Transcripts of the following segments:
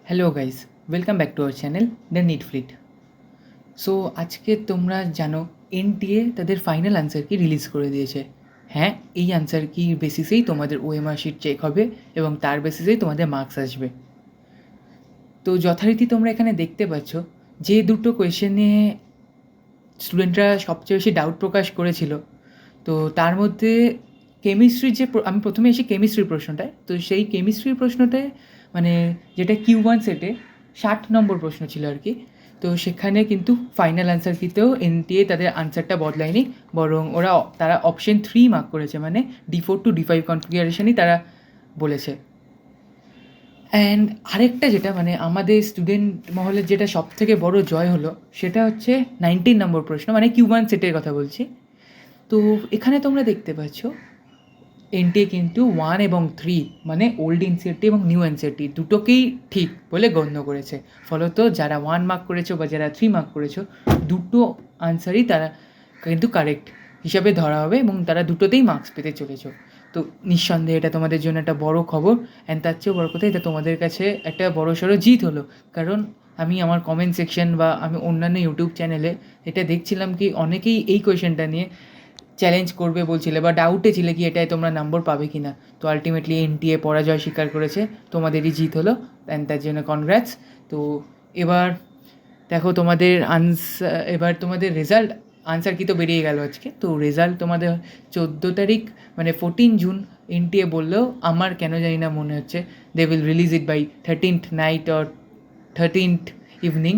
Hello guys, welcome back to our channel the neat fleet. So আজকে তোমরা জানো NTA তাদের ফাইনাল আনসার কি রিলিজ করে দিয়েছে। হ্যাঁ, এই আনসার কি বেসিসেই তোমাদের ওএমআর শিট চেক হবে এবং তার বেসিসেই তোমাদের মার্কস আসবে। তো যথারীতি তোমরা এখানে দেখতে পাচ্ছ যে দুটো কোয়েশ্চেনে স্টুডেন্টরা সবচেয়ে বেশি ডাউট প্রকাশ করেছিল, তো তার মধ্যে কেমিস্ট্রির যে আমি প্রথমে এসে কেমিস্ট্রির প্রশ্নটায়, তো সেই কেমিস্ট্রির প্রশ্নটায় মানে যেটা Q1 সেটে 60 নম্বর প্রশ্ন ছিল আর কি। তো সেখানে কিন্তু ফাইনাল অ্যান্সার কিতেও এনটিএ তাদের আনসারটা বদলায়নি, বরং তারা অপশন 3 মার্ক করেছে, মানে D4 to D5 কনফিগারেশনই তারা বলেছে। অ্যান্ড আরেকটা যেটা মানে আমাদের স্টুডেন্ট মহলের যেটা সব থেকে বড় জয় হলো সেটা হচ্ছে 19 নম্বর প্রশ্ন, মানে Q1 সেটের কথা বলছি। তো এখানে তোমরা দেখতে পাচ্ছ এনটিএ কিন্তু 1 এবং 3 মানে ওল্ড এনসিইআরটি এবং নিউ এনসিইআরটি দুটোকেই ঠিক বলে গণ্য করেছে। ফলত যারা 1 মার্ক করেছো বা যারা 3 মার্ক করেছো, দুটো আনসারই তারা কিন্তু কারেক্ট হিসাবে ধরা হবে এবং তারা দুটোতেই মার্কস পেতে চলেছো। তো নিঃসন্দেহে এটা তোমাদের জন্য একটা বড় খবর। অ্যান্ড তার চেয়েও বড় কথা, এটা তোমাদের কাছে একটা বড়সড় জিত হলো। কারণ আমি আমার কমেন্ট সেকশন বা আমি অন্যান্য ইউটিউব চ্যানেলে এটা দেখছিলাম কি অনেকেই এই কোয়েশ্চেনটা নিয়ে চ্যালেঞ্জ করবে বলছিলে বা ডাউটে ছিলে কি এটাই তোমরা নম্বর পাবে কি না। তো আলটিমেটলি এনটিএ পরাজয় স্বীকার করেছে, তোমাদেরই জিত হলো, অ্যান্ড তার জন্য কনগ্র্যাটস। তো এবার দেখো তোমাদের এবার তোমাদের রেজাল্ট আনসার কি তো বেরিয়ে গেল আজকে। তো রেজাল্ট তোমাদের 14 তারিখ মানে 14 জুন এনটিএ বললেও আমার কেন জানি না মনে হচ্ছে they will release it by 13th night or 13th evening.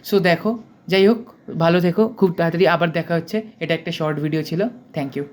So দেখো, যাই হোক, ভালো থেকো, খুব তাড়াতাড়ি আবার দেখা হচ্ছে। এটা একটা শর্ট ভিডিও ছিল। Thank you.